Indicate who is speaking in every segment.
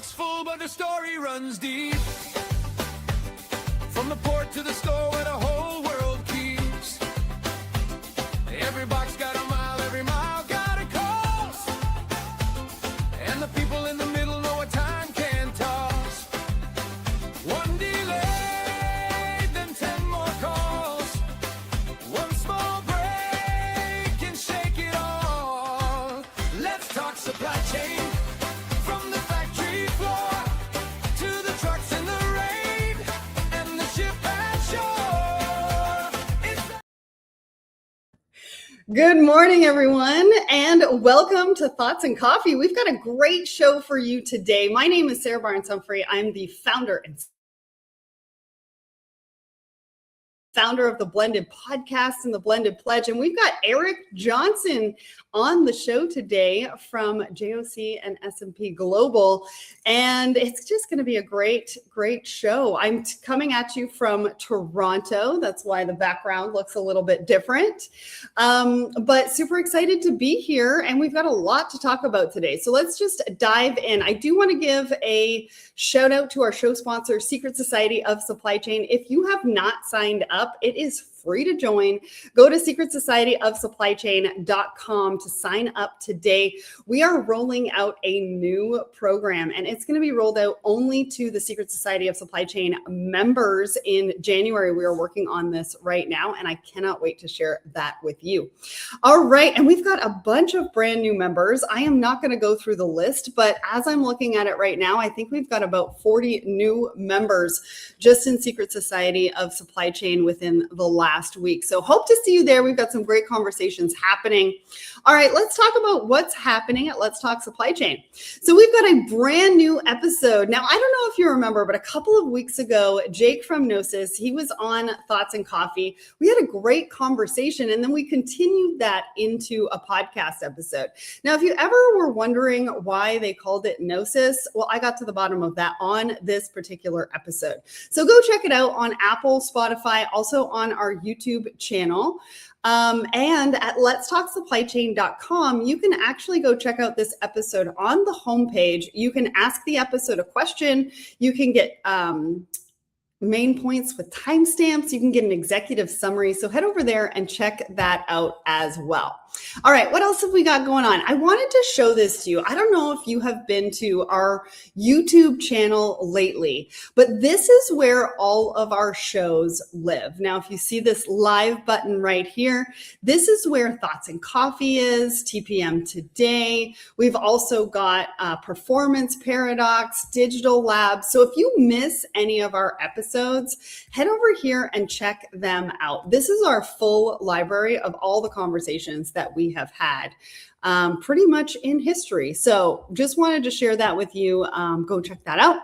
Speaker 1: looks full, but the story runs deep. From the port to the store where the whole world keeps. Every box got a mile, every mile got a cost. And the people in the middle know what time can toss. One delay, then 10 more calls. One small break can shake it all. Let's talk supply chain. From the factory floor to the trucks in the rain and the ship at shore.
Speaker 2: Good morning, everyone, and welcome to Thoughts and Coffee. We've got a great show for you today. My name is Sarah Barnes-Humphrey. I'm the founder of the Blended Podcast and the Blended Pledge. And we've got Eric Johnson on the show today from JOC and S&P Global. And it's just going to be a great show. I'm coming at you from Toronto. That's why the background looks a little bit different. But super excited to be here. And we've got a lot to talk about today. So let's just dive in. I do want to give a shout out to our show sponsor, Secret Society of Supply Chain. If you have not signed up, it is free to join. Go to secretsocietyofsupplychain.com to sign up today. We are rolling out a new program, and it's going to be rolled out only to the Secret Society of Supply Chain members in January. We are working on this right now, and I cannot wait to share that with you. All right, and we've got a bunch of brand new members. I am not going to go through the list, but as I'm looking at it right now, I think we've got about 40 new members just in Secret Society of Supply Chain within the last week. So hope to see you there. We've got some great conversations happening. All right, let's talk about what's happening at Let's Talk Supply Chain. So we've got a brand new episode. Now, I don't know if you remember, but a couple of weeks ago, Jake from Gnosis, he was on Thoughts and Coffee. We had a great conversation, and then we continued that into a podcast episode. Now, if you ever were wondering why they called it Gnosis, well, I got to the bottom of that on this particular episode. So go check it out on Apple, Spotify, also on our YouTube channel. And at letstalksupplychain.com, you can actually go check out this episode on the homepage. You can ask the episode a question. You can get main points with timestamps. You can get an executive summary. So head over there and check that out as well. All right, what else have we got going on? I wanted to show this to you. I don't know if you have been to our YouTube channel lately, but this is where all of our shows live. Now, if you see this live button right here, this is where Thoughts and Coffee is, TPM Today. We've also got Performance Paradox, Digital Lab. So if you miss any of our episodes, head over here and check them out. This is our full library of all the conversations that we have had pretty much in history. So just wanted to share that with you. Go check that out.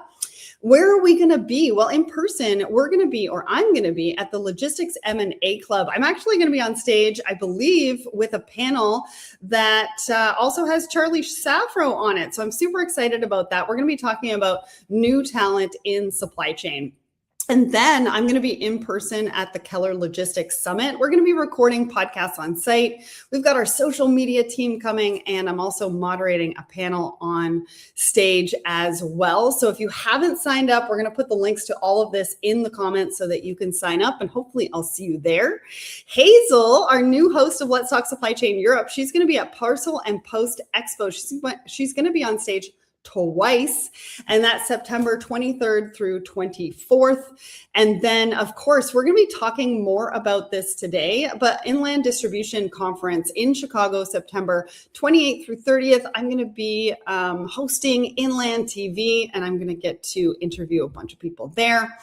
Speaker 2: Where are we going to be? Well, in person, we're going to be, or I'm going to be at the Logistics M&A Club. I'm actually going to be on stage, I believe, with a panel that also has Charlie Safro on it. So I'm super excited about that. We're going to be talking about new talent in supply chain. And then I'm going to be in person at the Keller Logistics Summit. We're going to be recording podcasts on site. We've got our social media team coming, and I'm also moderating a panel on stage as well. So if you haven't signed up, we're going to put the links to all of this in the comments so that you can sign up, and hopefully I'll see you there. Hazel, our new host of Let's Talk Supply Chain Europe, she's going to be at Parcel and Post Expo. She's going to be on stage twice, and that's September 23rd through 24th. And then, of course, we're going to be talking more about this today, but Inland Distribution Conference in Chicago, September 28th through 30th, I'm going to be hosting Inland TV, and I'm going to get to interview a bunch of people there.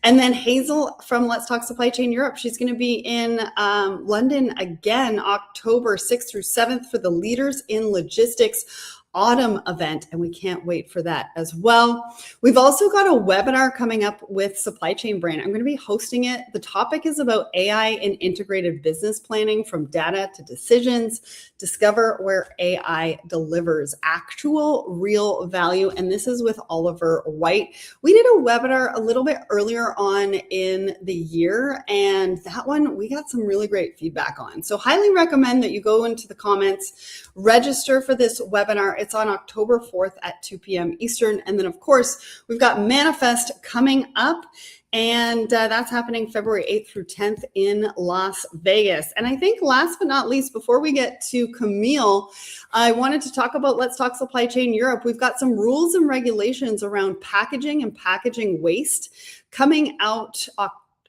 Speaker 2: And then Hazel from Let's Talk Supply Chain Europe, she's going to be in London again, October 6th through 7th for the Leaders in Logistics autumn event, and we can't wait for that as well. We've also got a webinar coming up with Supply Chain Brain. I'm going to be hosting it. The topic is about AI and integrated business planning, from data to decisions. Discover where AI delivers actual real value. And this is with Oliver White. We did a webinar a little bit earlier on in the year, and that one we got some really great feedback on. So highly recommend that you go into the comments, register for this webinar. It's on October 4th at 2 p.m. Eastern. And then, of course, we've got Manifest coming up. And that's happening February 8th through 10th in Las Vegas. And I think last but not least, before we get to Camille, I wanted to talk about Let's Talk Supply Chain Europe. We've got some rules and regulations around packaging and packaging waste coming out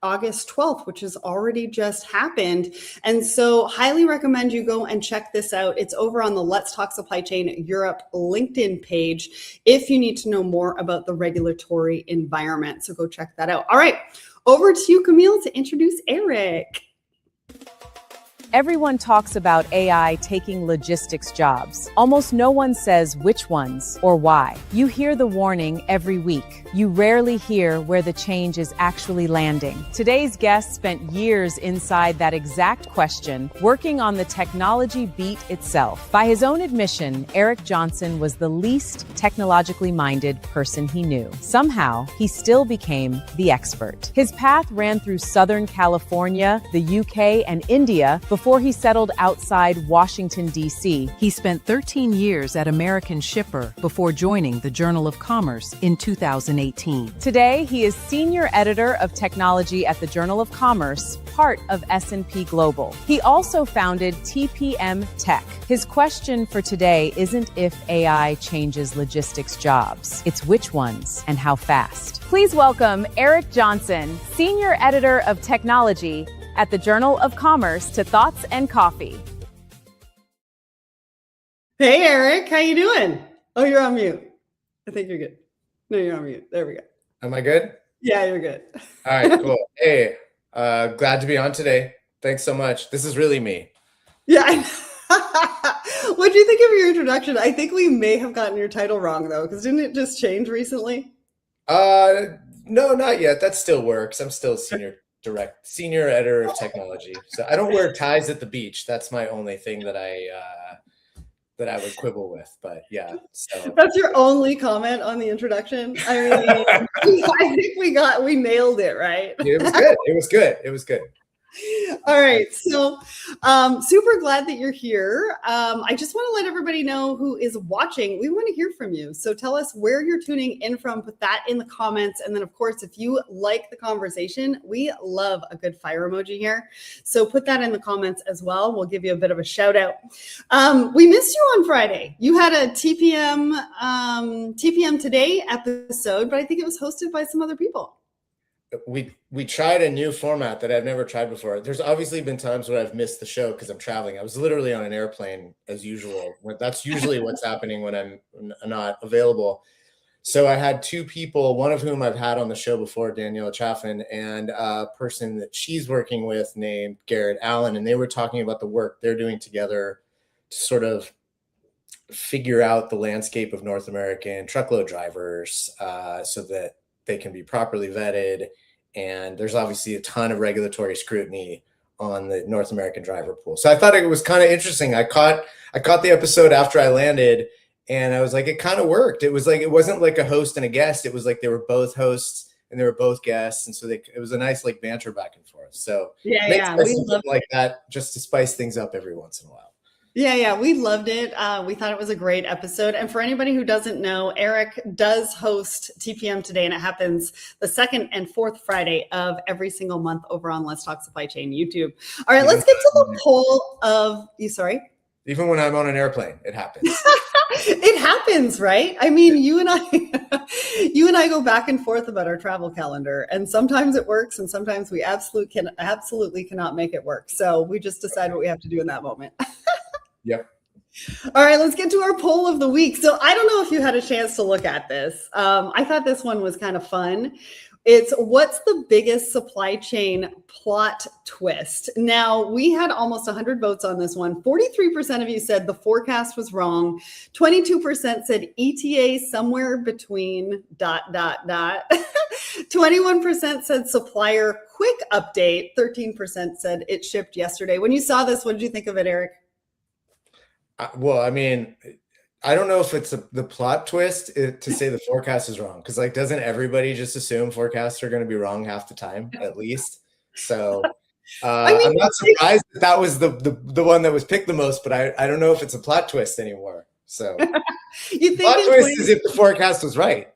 Speaker 2: August 12th, which has already just happened. And so highly recommend you go and check this out. It's over on the Let's Talk Supply Chain Europe LinkedIn page if you need to know more about the regulatory environment. So go check that out. All right, over to you, Camille, to introduce Eric.
Speaker 3: Everyone talks about AI taking logistics jobs. Almost no one says which ones or why. You hear the warning every week. You rarely hear where the change is actually landing. Today's guest spent years inside that exact question, working on the technology beat itself. By his own admission, Eric Johnson was the least technologically minded person he knew. Somehow, he still became the expert. His path ran through Southern California, the UK, and India before he settled outside Washington, D.C. He spent 13 years at American Shipper before joining the Journal of Commerce in 2018. Today, he is senior editor of technology at the Journal of Commerce, part of S&P Global. He also founded TPM Tech. His question for today isn't if AI changes logistics jobs, it's which ones and how fast. Please welcome Eric Johnson, senior editor of technology at the Journal of Commerce, to Thoughts and Coffee.
Speaker 2: Hey, Eric, how you doing? Oh, you're on mute. I think you're good. No, you're on mute. There we go.
Speaker 4: Am I good?
Speaker 2: Yeah, you're good.
Speaker 4: All right, cool. Hey, glad to be on today. Thanks so much. This is really me.
Speaker 2: Yeah. What do you think of your introduction? I think we may have gotten your title wrong, though, because didn't it just change recently?
Speaker 4: No, not yet. That still works. I'm still senior editor of technology. So I don't wear ties at the beach. That's my only thing that I would quibble with. But yeah, so
Speaker 2: That's your only comment on the introduction. I mean, I think we nailed it, right?
Speaker 4: it was good. It was good. It was good.
Speaker 2: All right. So super glad that you're here. I just want to let everybody know who is watching. We want to hear from you. So tell us where you're tuning in from. Put that in the comments. And then, of course, if you like the conversation, we love a good fire emoji here. So put that in the comments as well. We'll give you a bit of a shout out. We missed you on Friday. You had a TPM Today episode, but I think it was hosted by some other people.
Speaker 4: We tried a new format that I've never tried before. There's obviously been times where I've missed the show because I'm traveling. I was literally on an airplane as usual. That's usually what's happening when I'm not available. So I had two people, one of whom I've had on the show before, Daniela Chaffin, and a person that she's working with named Garrett Allen. And they were talking about the work they're doing together to sort of figure out the landscape of North American truckload drivers so that they can be properly vetted. And there's obviously a ton of regulatory scrutiny on the North American driver pool. So I thought it was kind of interesting. I caught the episode after I landed, and I was like, it kind of worked. It was like, it wasn't like a host and a guest. It was like they were both hosts and they were both guests. And so it was a nice like banter back and forth. So
Speaker 2: Yeah.
Speaker 4: we love like that just to spice things up every once in a while.
Speaker 2: Yeah, we loved it. We thought it was a great episode. And for anybody who doesn't know, Eric does host TPM Today, and it happens the second and fourth Friday of every single month over on Let's Talk Supply Chain YouTube. All right, let's get to the poll of you. Sorry.
Speaker 4: Even when I'm on an airplane, it happens.
Speaker 2: It happens, right? I mean, you and I go back and forth about our travel calendar, and sometimes it works, and sometimes we absolutely cannot make it work. So we just decide what we have to do in that moment.
Speaker 4: Yep.
Speaker 2: All right, let's get to our poll of the week. So I don't know if you had a chance to look at this. I thought this one was kind of fun. It's what's the biggest supply chain plot twist? Now, we had almost 100 votes on this one. 43% of you said the forecast was wrong. 22% said ETA somewhere between ... 21% said supplier quick update. 13% said it shipped yesterday. When you saw this, what did you think of it, Eric?
Speaker 4: Well, I mean, I don't know if it's the plot twist to say the forecast is wrong, because like, doesn't everybody just assume forecasts are going to be wrong half the time at least? So I'm not surprised that was the one that was picked the most, but I don't know if it's a plot twist anymore. So
Speaker 2: You think
Speaker 4: plot
Speaker 2: in
Speaker 4: twist is if the forecast was right.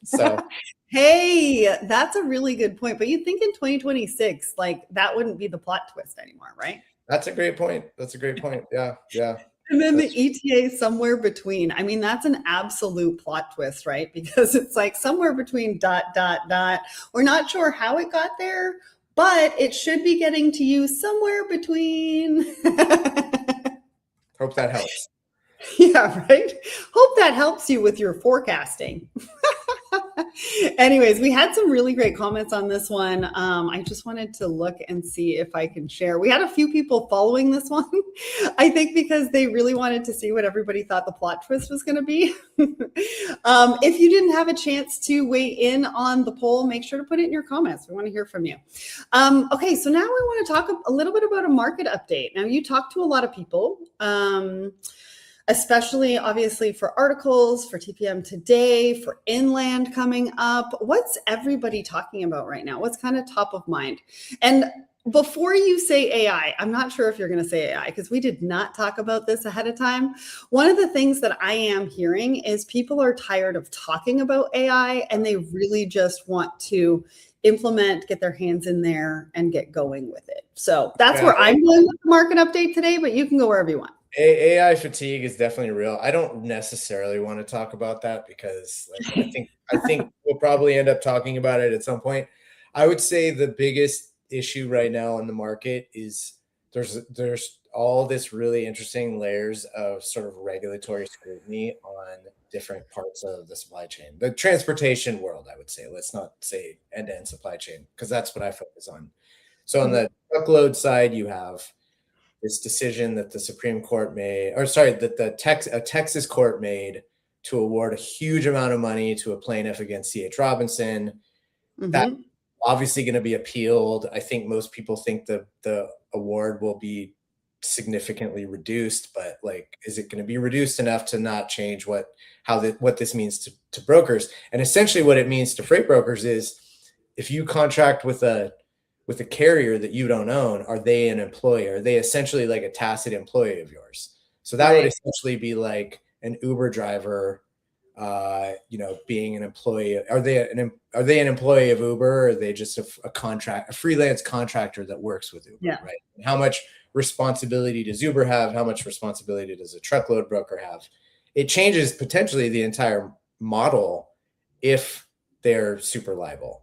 Speaker 4: So
Speaker 2: Hey, that's a really good point. But you think in 2026, like that wouldn't be the plot twist anymore, right?
Speaker 4: that's a great point. That's a great point. Yeah, yeah.
Speaker 2: And then the
Speaker 4: That's
Speaker 2: ETA somewhere between. I mean, that's an absolute plot twist, right? Because it's like somewhere between ... We're not sure how it got there, but it should be getting to you somewhere between.
Speaker 4: hope that helps.
Speaker 2: Yeah, right. Hope that helps you with your forecasting. Anyways, we had some really great comments on this one. I just wanted to look and see if I can share. We had a few people following this one, I think because they really wanted to see what everybody thought the plot twist was going to be. If you didn't have a chance to weigh in on the poll, make sure to put it in your comments. We want to hear from you. Okay, so now we want to talk a little bit about a market update. Now, you talk to a lot of people. Especially obviously for articles, for TPM today, for inland coming up. What's everybody talking about right now? What's kind of top of mind? And before you say AI, I'm not sure if you're going to say AI because we did not talk about this ahead of time. One of the things that I am hearing is people are tired of talking about AI and they really just want to implement, get their hands in there and get going with it. So that's where I'm going with the market update today, but you can go wherever you want.
Speaker 4: AI fatigue is definitely real. I don't necessarily want to talk about that because I think we'll probably end up talking about it at some point. I would say the biggest issue right now in the market is there's all this really interesting layers of sort of regulatory scrutiny on different parts of the supply chain. The transportation world, I would say. Let's not say end-to-end supply chain because that's what I focus on. So on the truckload side, you have this decision that the Supreme Court made, or sorry, that a Texas court made to award a huge amount of money to a plaintiff against C.H. Robinson. That's obviously going to be appealed. I think most people think the award will be significantly reduced, but like, is it going to be reduced enough to not change what this means to brokers? And essentially what it means to freight brokers is if you contract with a carrier that you don't own, are they an employee? Are they essentially like a tacit employee of yours? So that would essentially be like an Uber driver, being an employee. Are they an employee of Uber? Or are they just a freelance contractor that works with Uber? Right? And how much responsibility does Uber have? How much responsibility does a truckload broker have? It changes potentially the entire model if they're super liable.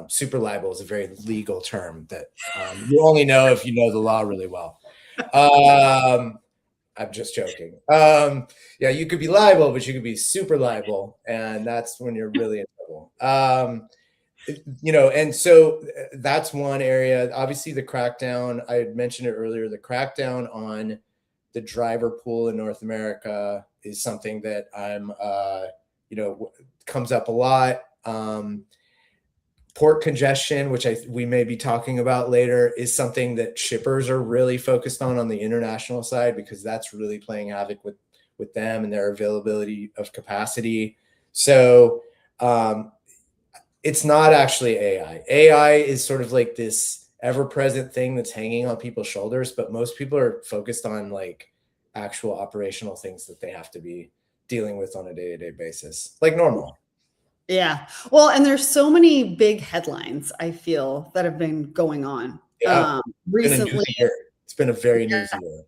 Speaker 4: Super liable is a very legal term that you only know if you know the law really well. I'm just joking. Yeah, you could be liable, but you could be super liable, and that's when you're really in trouble. And so that's one area. Obviously, the crackdown, I had mentioned it earlier, the crackdown on the driver pool in North America is something that comes up a lot. Port congestion, which we may be talking about later, is something that shippers are really focused on the international side because that's really playing havoc with them and their availability of capacity. So it's not actually AI. AI is sort of like this ever-present thing that's hanging on people's shoulders, but most people are focused on like actual operational things that they have to be dealing with on a day-to-day basis, like normal.
Speaker 2: Yeah. Well, and there's so many big headlines, I feel, that have been going on recently.
Speaker 4: It's been a very newsy year.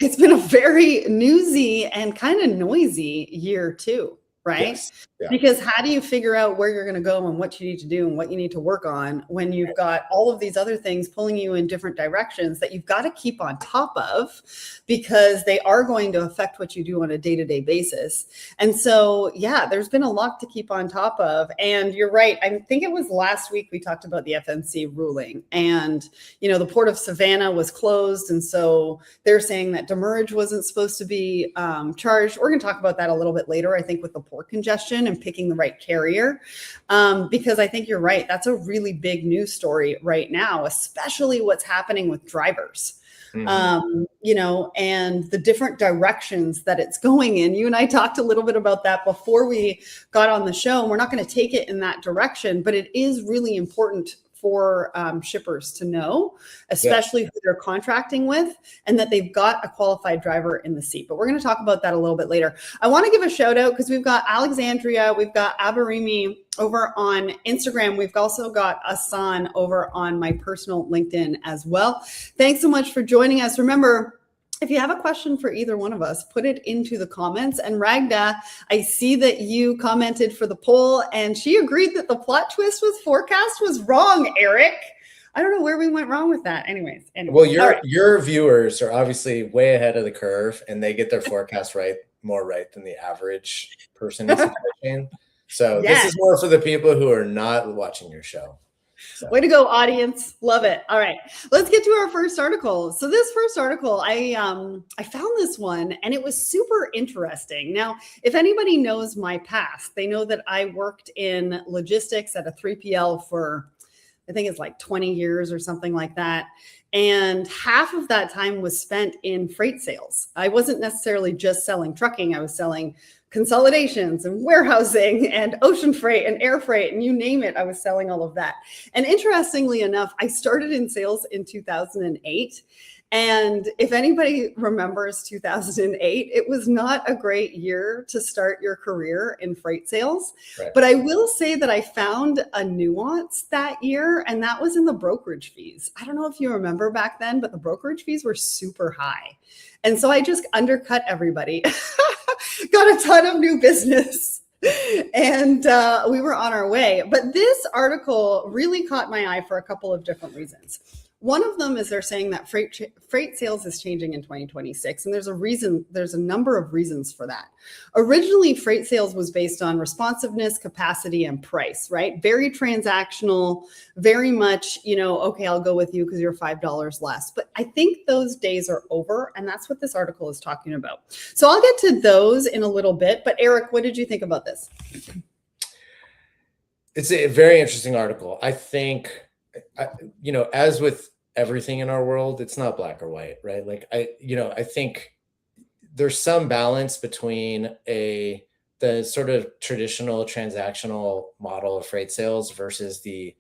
Speaker 2: It's been a very newsy and kind of noisy year too, right?
Speaker 4: Yes. Yeah.
Speaker 2: Because how do you figure out where you're going to go and what you need to do and what you need to work on when you've got all of these other things pulling you in different directions that you've got to keep on top of because they are going to affect what you do on a day-to-day basis. And so, yeah, there's been a lot to keep on top of. And you're right. I think it was last week we talked about the FMC ruling and, the port of Savannah was closed. And so they're saying that demurrage wasn't supposed to be charged. We're going to talk about that a little bit later, I think, with the port congestion and picking the right carrier, because I think you're right. That's a really big news story right now, especially what's happening with drivers, and the different directions that it's going in. You and I talked a little bit about that before we got on the show, and we're not going to take it in that direction, but it is really important for shippers to know, especially who they're contracting with, and that they've got a qualified driver in the seat. But we're going to talk about that a little bit later. I want to give a shout out because we've got Alexandria, we've got Abarimi over on Instagram. We've also got Asan over on my personal LinkedIn as well. Thanks so much for joining us. Remember, if you have a question for either one of us, put it into the comments. And Ragda, I see that you commented for the poll, and she agreed that the plot twist with forecast was wrong, Eric. I don't know where we went wrong with that. Anyways.
Speaker 4: Well, your viewers are obviously way ahead of the curve, and they get their forecast more right than the average person in supply chain. So this is more for the people who are not watching your show. So.
Speaker 2: Way to go, audience. Love it. All right, let's get to our first article. So this first article, I found this one and it was super interesting. Now, if anybody knows my past, they know that I worked in logistics at a 3PL for, I think it's like 20 years or something like that. And half of that time was spent in freight sales. I wasn't necessarily just selling trucking. I was selling consolidations and warehousing and ocean freight and air freight and you name it. I was selling all of that. And interestingly enough, I started in sales in 2008. And if anybody remembers 2008, it was not a great year to start your career in freight sales. Right. But I will say that I found a nuance that year, and that was in the brokerage fees. I don't know if you remember back then, but the brokerage fees were super high. And so I just undercut everybody, got a ton of new business, and we were on our way. But this article really caught my eye for a couple of different reasons. One of them is they're saying that freight sales is changing in 2026. And there's a number of reasons for that. Originally, freight sales was based on responsiveness, capacity, and price, right? Very transactional, very much, okay, I'll go with you because you're $5 less. But I think those days are over. And that's what this article is talking about. So I'll get to those in a little bit. But Eric, what did you think about this?
Speaker 4: It's a very interesting article. I think, as with everything in our world, it's not black or white, right? Like I think there's some balance between the sort of traditional transactional model of freight sales versus the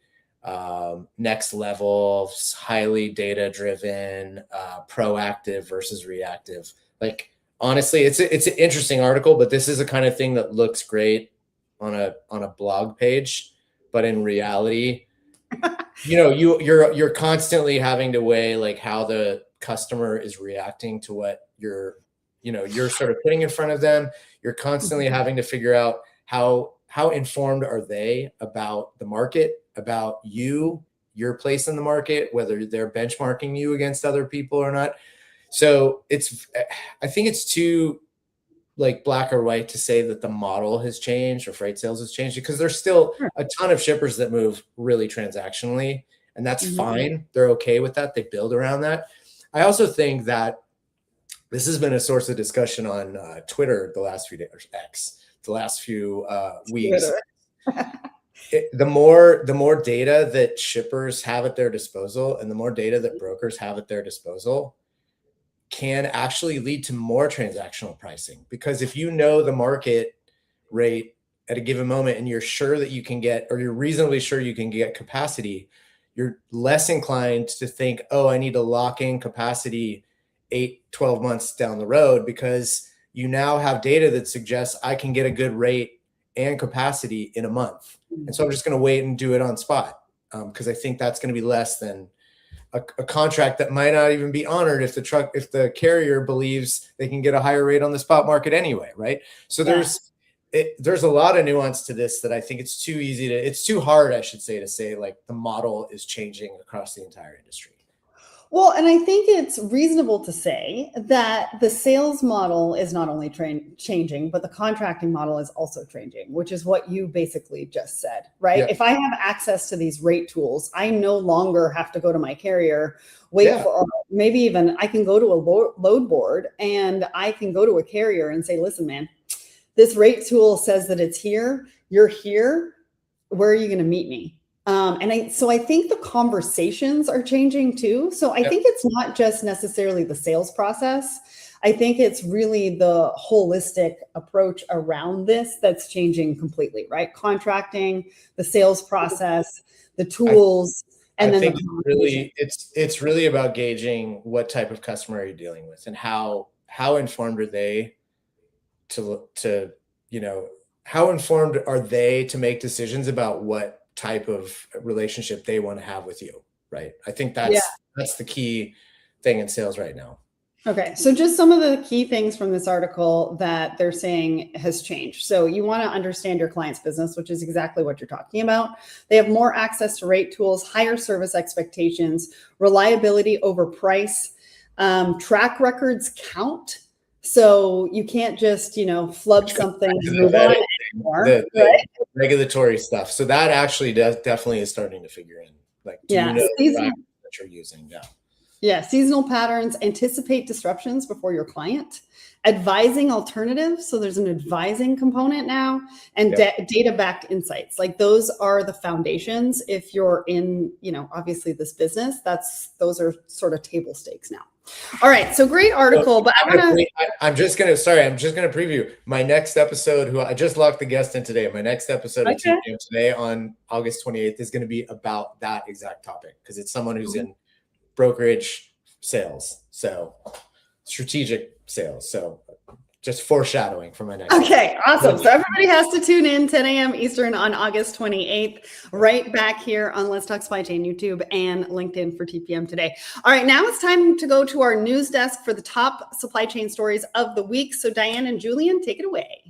Speaker 4: next level, highly data driven, proactive versus reactive. Like, honestly, it's an interesting article, but this is the kind of thing that looks great on a blog page, but in reality, you're constantly having to weigh like how the customer is reacting to what you're sort of putting in front of them. You're constantly having to figure out how informed are they about the market, about your place in the market, whether they're benchmarking you against other people or not. So I think it's too like black or white to say that the model has changed or freight sales has changed, because there's still a ton of shippers that move really transactionally, and that's fine. They're okay with that. They build around that. I also think that this has been a source of discussion on Twitter the last few days, or X, the last few weeks. The more data that shippers have at their disposal and the more data that brokers have at their disposal can actually lead to more transactional pricing. Because if you know the market rate at a given moment and you're sure that you can get, or you're reasonably sure you can get capacity, you're less inclined to think, oh, I need to lock in capacity 8-12 months down the road, because you now have data that suggests I can get a good rate and capacity in a month. And so I'm just going to wait and do it on spot, because I think that's going to be less than a contract that might not even be honored if the carrier believes they can get a higher rate on the spot market anyway, right? So there's a lot of nuance to this that I think it's too hard, I should say, to say like the model is changing across the entire industry.
Speaker 2: Well, and I think it's reasonable to say that the sales model is not only changing, but the contracting model is also changing, which is what you basically just said, right? Yeah. If I have access to these rate tools, I no longer have to go to my carrier, for maybe even I can go to a load board and I can go to a carrier and say, listen, man, this rate tool says that it's here. You're here. Where are you going to meet me? So I think the conversations are changing too. So I think it's not just necessarily the sales process. I think it's really the holistic approach around this that's changing completely, right? Contracting, the sales process, the tools. And
Speaker 4: I
Speaker 2: then
Speaker 4: think
Speaker 2: the
Speaker 4: it's really about gauging what type of customer are you dealing with, and how informed are they to how informed are they to make decisions about what type of relationship they want to have with you, right? I think that's the key thing in sales right now.
Speaker 2: Okay, so just some of the key things from this article that they're saying has changed. So you want to understand your client's business, which is exactly what you're talking about. They have more access to rate tools, higher service expectations, reliability over price, track records count. So you can't just, flub something and move on anymore.
Speaker 4: The regulatory stuff. So that actually definitely is starting to figure in. Like, do you know the practice that you're using? Yeah.
Speaker 2: Yeah, seasonal patterns, anticipate disruptions before your client, advising alternatives. So there's an advising component now, and data-backed insights. Like those are the foundations. If you're in, obviously this business, those are sort of table stakes now. All right, so great article, but
Speaker 4: I'm just gonna preview my next episode. Who I just locked the guest in today. My next episode of TPM today on August 28th is going to be about that exact topic, because it's someone who's in brokerage sales, so strategic sales. So just foreshadowing for my next.
Speaker 2: Okay, awesome. So everybody has to tune in 10 a.m. Eastern on August 28th, right back here on Let's Talk Supply Chain YouTube and LinkedIn for TPM today. All right, now it's time to go to our news desk for the top supply chain stories of the week. So Diane and Julian, take it away.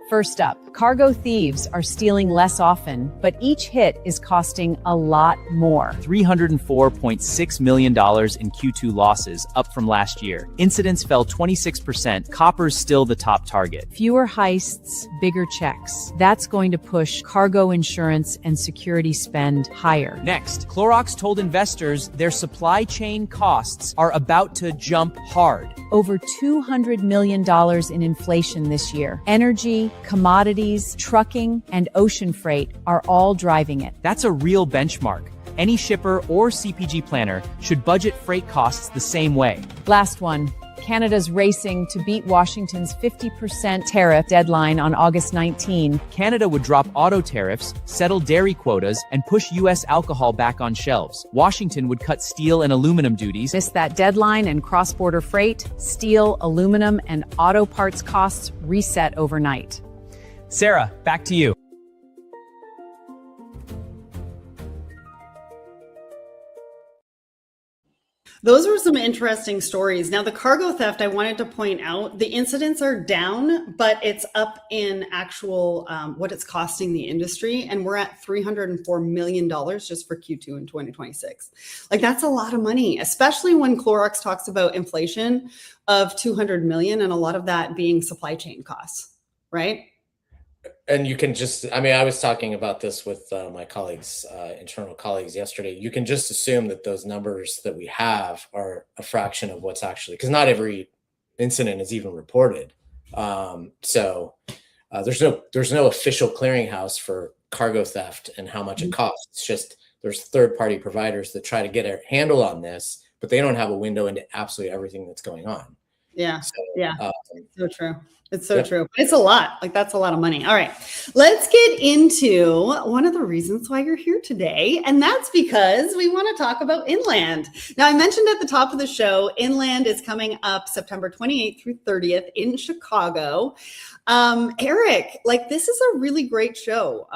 Speaker 3: First up, cargo thieves are stealing less often, but each hit is costing a lot more.
Speaker 5: $304.6 million in Q2 losses, up from last year. Incidents fell 26%. Copper's still the top target.
Speaker 3: Fewer heists, bigger checks. That's going to push cargo insurance and security spend higher.
Speaker 5: Next, Clorox told investors their supply chain costs are about to jump hard.
Speaker 3: Over $200 million in inflation this year. Energy, commodities, trucking, and ocean freight are all driving it.
Speaker 5: That's a real benchmark. Any shipper or CPG planner should budget freight costs the same way.
Speaker 3: Last one. Canada's racing to beat Washington's 50% tariff deadline on August 19.
Speaker 5: Canada would drop auto tariffs, settle dairy quotas, and push U.S. alcohol back on shelves. Washington would cut steel and aluminum duties.
Speaker 3: Miss that deadline, and cross-border freight, steel, aluminum, and auto parts costs reset overnight.
Speaker 5: Sarah, back to you.
Speaker 2: Those were some interesting stories. Now, the cargo theft, I wanted to point out, the incidents are down, but it's up in actual what it's costing the industry. And we're at $304 million just for Q2 in 2026. Like, that's a lot of money, especially when Clorox talks about inflation of 200 million, and a lot of that being supply chain costs, right?
Speaker 4: And you can just, I was talking about this with my colleagues, internal colleagues yesterday. You can just assume that those numbers that we have are a fraction of what's actually, because not every incident is even reported. So there's no official clearinghouse for cargo theft and how much it costs. It's just there's third-party providers that try to get a handle on this, but they don't have a window into absolutely everything that's going on.
Speaker 2: Yeah. It's so true. It's so true. It's a lot. Like, that's a lot of money. All right. Let's get into one of the reasons why you're here today. And that's because we want to talk about Inland. Now, I mentioned at the top of the show, Inland is coming up September 28th through 30th in Chicago. Eric, like, this is a really great show.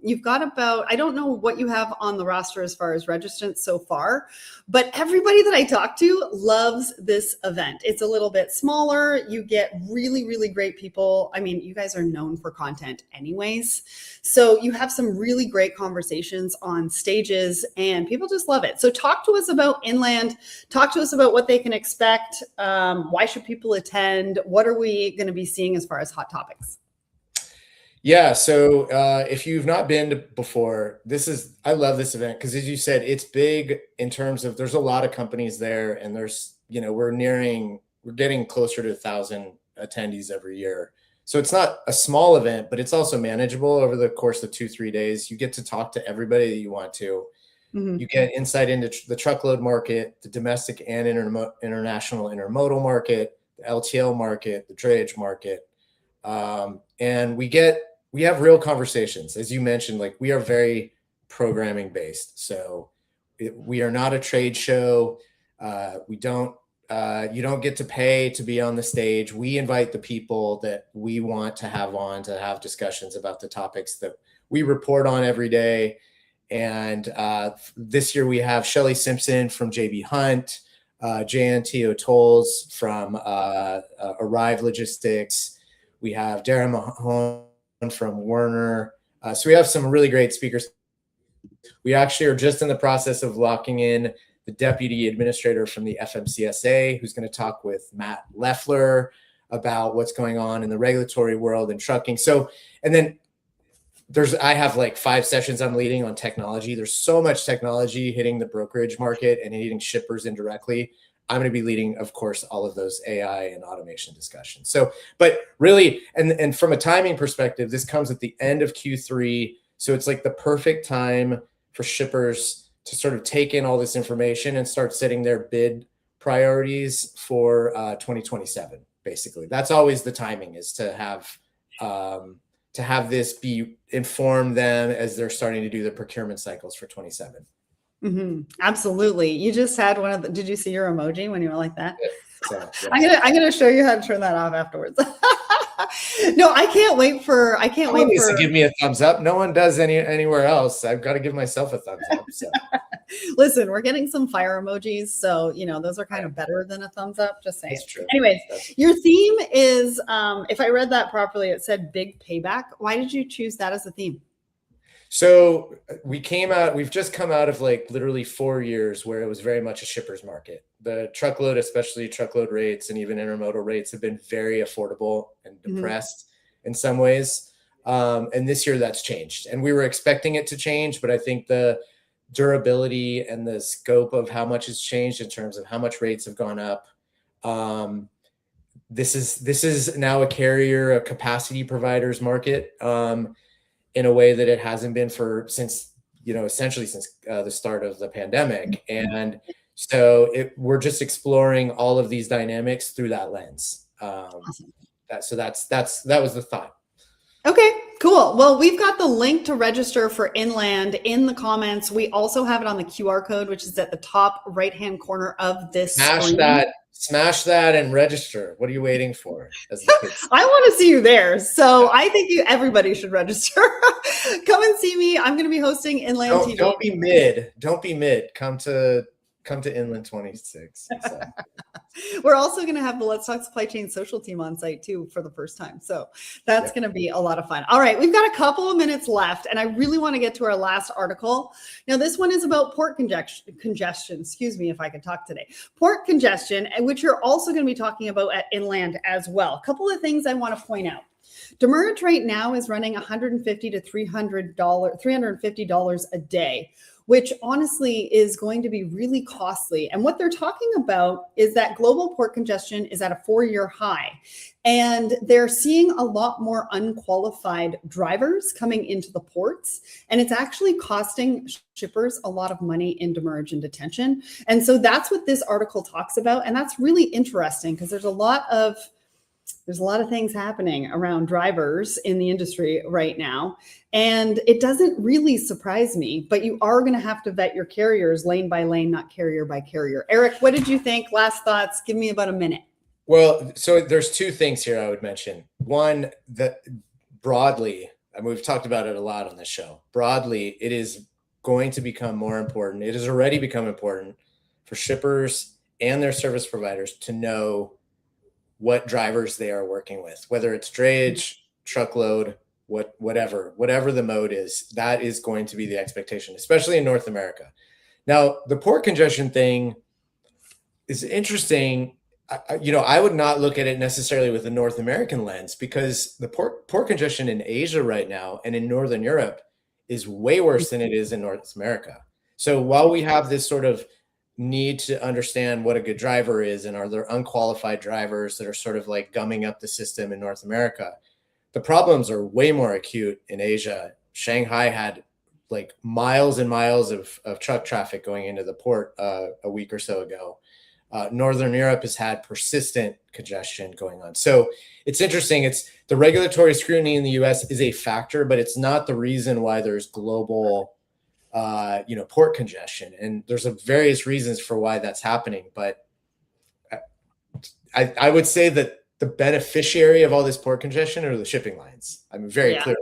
Speaker 2: You've got about, I don't know what you have on the roster as far as registrants so far, but everybody that I talk to loves this event. It's a little bit smaller. You get really, really great people. I mean, you guys are known for content anyways. So you have some really great conversations on stages and people just love it. So talk to us about Inland. Talk to us about what they can expect. Why should people attend? What are we going to be seeing as far as hot topics?
Speaker 4: Yeah. So if you've not been before, I love this event because, as you said, it's big in terms of there's a lot of companies there, and there's, we're getting closer to 1,000 attendees every year. So it's not a small event, but it's also manageable over the course of 2-3 days. You get to talk to everybody that you want to. Mm-hmm. You get insight into the truckload market, the domestic and international intermodal market, the LTL market, the drayage market. And we have real conversations. As you mentioned, like, we are very programming based. So we are not a trade show. You don't get to pay to be on the stage. We invite the people that we want to have on to have discussions about the topics that we report on every day. And this year we have Shelley Simpson from JB Hunt, JNT O'Tolles from Arrive Logistics. We have Darren Mahone from Werner. So we have some really great speakers. We actually are just in the process of locking in the deputy administrator from the FMCSA, who's going to talk with Matt Leffler about what's going on in the regulatory world and trucking. So, and then I have like 5 sessions I'm leading on technology. There's so much technology hitting the brokerage market and hitting shippers indirectly. I'm going to be leading, of course, all of those AI and automation discussions. So, but really, and from a timing perspective, this comes at the end of Q3. So it's like the perfect time for shippers to sort of take in all this information and start setting their bid priorities for 2027. Basically, that's always the timing, is to have this be inform them as they're starting to do the procurement cycles for 27.
Speaker 2: Mm-hmm. Absolutely. You just had one of the, did you see your emoji when you were like that?
Speaker 4: Yeah. So, yeah.
Speaker 2: I'm gonna show you how to turn that off afterwards. No, I can't wait for
Speaker 4: to give me a thumbs up. No one does anywhere else. I've got to give myself a thumbs up. So.
Speaker 2: Listen, we're getting some fire emojis, so those are kind of better than a thumbs up. Just saying.
Speaker 4: That's true.
Speaker 2: Anyways, your theme is, if I read that properly, it said big payback. Why did you choose that as a theme?
Speaker 4: So we've just come out of like literally 4 years where it was very much a shipper's market. The truckload, especially truckload rates and even intermodal rates, have been very affordable and depressed in some ways. And this year that's changed, and we were expecting it to change, but I think the durability and the scope of how much has changed in terms of how much rates have gone up. This is now a capacity providers market. In a way that it hasn't been essentially since the start of the pandemic. And so we're just exploring all of these dynamics through that lens.
Speaker 2: Awesome.
Speaker 4: That was the thought.
Speaker 2: Okay, cool. Well, we've got the link to register for Inland in the comments. We also have it on the QR code, which is at the top right-hand corner of this screen.
Speaker 4: Smash that and register. What are you waiting for?
Speaker 2: I want to see you there. So I think everybody should register. Come and see me. I'm going to be hosting Inland TV.
Speaker 4: Don't be mid. Don't be mid. Come to Inland 26. So.
Speaker 2: We're also going to have the Let's Talk Supply Chain social team on site too for the first time. So that's going to be a lot of fun. All right. We've got a couple of minutes left, and I really want to get to our last article. Now, this one is about port congestion. Excuse me if I could talk today. Port congestion, which you're also going to be talking about at Inland as well. A couple of things I want to point out. Demurrage right now is running $150 to $350 a day, which honestly is going to be really costly. And what they're talking about is that global port congestion is at a 4-year high. And they're seeing a lot more unqualified drivers coming into the ports. And it's actually costing shippers a lot of money in demurrage and detention. And so that's what this article talks about. And that's really interesting because there's a lot of things happening around drivers in the industry right now. And it doesn't really surprise me, but you are going to have to vet your carriers lane by lane, not carrier by carrier. Eric, what did you think? Last thoughts? Give me about a minute.
Speaker 4: Well, so there's 2 things here I would mention. One, that broadly, and we've talked about it a lot on this show, broadly, it is going to become more important. It has already become important for shippers and their service providers to know what drivers they are working with, whether it's drayage, truckload, whatever the mode is. That is going to be the expectation, especially in North America. Now, the port congestion thing is interesting. I would not look at it necessarily with a North American lens, because the port congestion in Asia right now and in Northern Europe is way worse than it is in North America. So while we have this sort of need to understand what a good driver is, and are there unqualified drivers that are sort of like gumming up the system in North America, the problems are way more acute in Asia. Shanghai had like miles and miles of truck traffic going into the port a week or so ago. Northern Europe has had persistent congestion going on. So it's interesting. It's the regulatory scrutiny in the US is a factor, but it's not the reason why there's global port congestion. And there's various reasons for why that's happening. But I would say that the beneficiary of all this port congestion are the shipping lines. I mean, very clearly,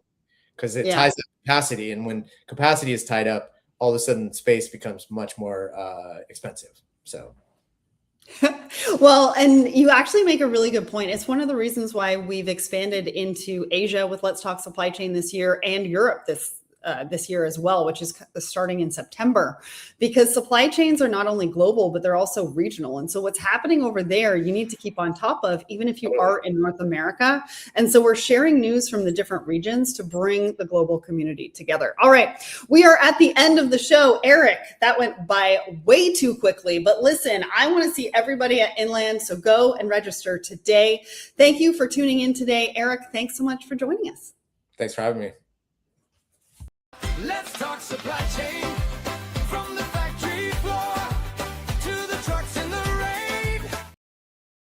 Speaker 4: because it ties up capacity. And when capacity is tied up, all of a sudden space becomes much more expensive. So.
Speaker 2: Well, and you actually make a really good point. It's one of the reasons why we've expanded into Asia with Let's Talk Supply Chain this year, and Europe this year as well, which is starting in September, because supply chains are not only global, but they're also regional. And so what's happening over there, you need to keep on top of, even if you are in North America. And so we're sharing news from the different regions to bring the global community together. All right, we are at the end of the show. Eric, that went by way too quickly, but listen, I want to see everybody at Inland, so go and register today. Thank you for tuning in today. Eric, thanks so much for joining us.
Speaker 4: Thanks for having me.
Speaker 1: Let's talk supply chain.